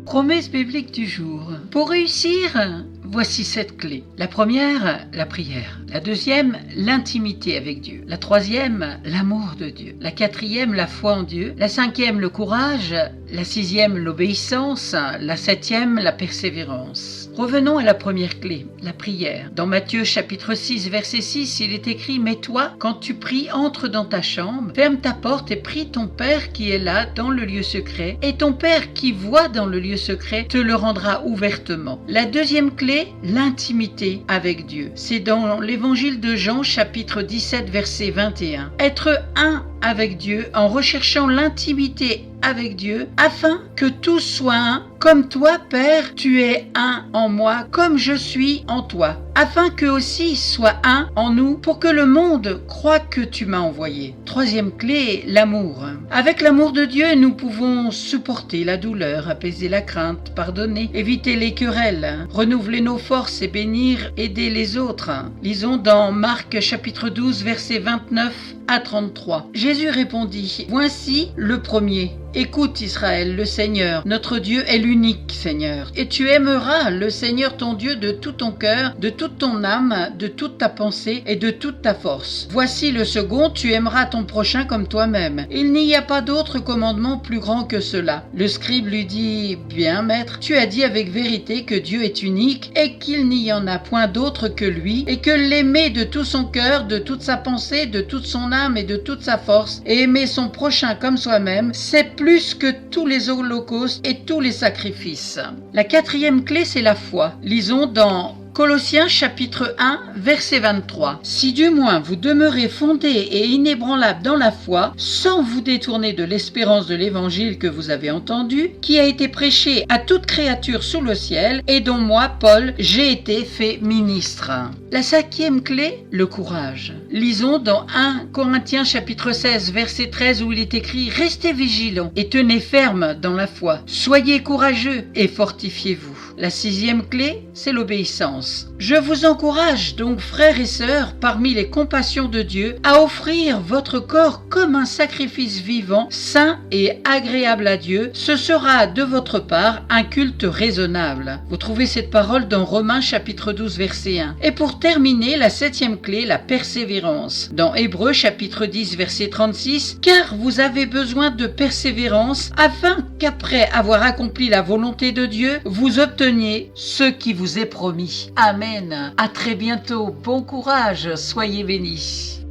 Promesse biblique du jour. Pour réussir, voici 7 clés. La première, la prière. La deuxième, l'intimité avec Dieu. La troisième, l'amour de Dieu. La quatrième, la foi en Dieu. La cinquième, le courage. La sixième, l'obéissance. La septième, la persévérance. Revenons à la première clé, la prière. Dans Matthieu chapitre 6, verset 6, il est écrit « Mais toi, quand tu pries, entre dans ta chambre, ferme ta porte et prie ton Père qui est là dans le lieu secret, et ton Père qui voit dans le lieu secret te le rendra ouvertement. » La deuxième clé, l'intimité avec Dieu. C'est dans l'évangile de Jean chapitre 17, verset 21. Être un avec Dieu en recherchant l'intimité avec Dieu afin que tous soient un, comme toi, Père, tu es un en moi, comme je suis en toi, afin qu'eux aussi soient un en nous, pour que le monde croie que tu m'as envoyé. Troisième clé, l'amour. Avec l'amour de Dieu, nous pouvons supporter la douleur, apaiser la crainte, pardonner, éviter les querelles, renouveler nos forces et bénir, aider les autres. Lisons dans Marc chapitre 12, versets 29 à 33. Jésus répondit, « Voici le premier. Écoute Israël, le Seigneur, notre Dieu est l'unique Seigneur. Et tu aimeras le Seigneur ton Dieu de tout ton cœur, de toute ton âme, de toute ta pensée et de toute ta force. Voici le second, tu aimeras ton prochain comme toi-même. Il n'y a pas d'autre commandement plus grand que cela. » Le scribe lui dit, « Bien, maître, tu as dit avec vérité que Dieu est unique et qu'il n'y en a point d'autre que lui, et que l'aimer de tout son cœur, de toute sa pensée, de toute son âme et de toute sa force, et aimer son prochain comme soi-même, c'est plus que tous les holocaustes et tous les sacrifices. » La quatrième clé, c'est la foi. Lisons dans Colossiens chapitre 1, verset 23. « Si du moins vous demeurez fondés et inébranlables dans la foi, sans vous détourner de l'espérance de l'évangile que vous avez entendu, qui a été prêché à toute créature sous le ciel, et dont moi, Paul, j'ai été fait ministre. » La cinquième clé, le courage. Lisons dans 1 Corinthiens chapitre 16, verset 13, où il est écrit « Restez vigilants et tenez ferme dans la foi. Soyez courageux et fortifiez-vous. » La sixième clé, c'est l'obéissance. Je vous encourage donc, frères et sœurs, parmi les compassions de Dieu, à offrir votre corps comme un sacrifice vivant, saint et agréable à Dieu. Ce sera de votre part un culte raisonnable. Vous trouvez cette parole dans Romains chapitre 12, verset 1. Et pour terminer, la septième clé, la persévérance. Dans Hébreux chapitre 10, verset 36, « Car vous avez besoin de persévérance, afin qu'après avoir accompli la volonté de Dieu, vous obteniez ce qui vous est promis. » Amen. À très bientôt. Bon courage. Soyez bénis.